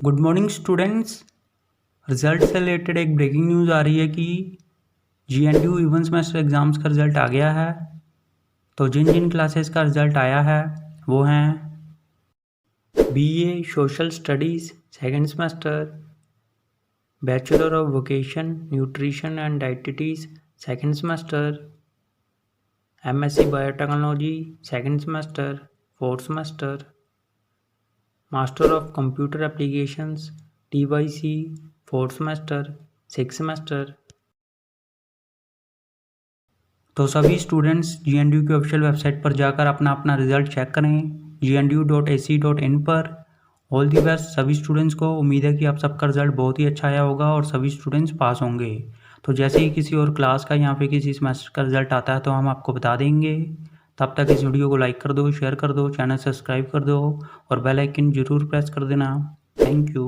Good morning students. Result से related एक breaking news आ रही है कि GNDU इवन सेमेस्टर एग्ज़ाम्स का रिज़ल्ट आ गया है। तो जिन जिन क्लासेस का रिज़ल्ट आया है वो हैं BA social studies second semester, bachelor of vocation nutrition and dietetics second semester, MSc biotechnology second semester fourth semester, master of computer applications TYC fourth semester six semester. तो सभी स्टूडेंट्स GNDU की official website पर जाकर अपना अपना result check करें gnu.ac.in पर। All the best सभी स्टूडेंट्स को। उम्मीद है कि आप सबका रिजल्ट बहुत ही अच्छा आया होगा और सभी स्टूडेंट्स पास होंगे। तो जैसे ही किसी और क्लास का या फिर किसी सेमेस्टर का रिजल्ट आता है तो हम आपको बता देंगे। तब तक इस वीडियो को लाइक कर दो, शेयर कर दो, चैनल सब्सक्राइब कर दो और बेल आइकन जरूर प्रेस कर देना। Thank you.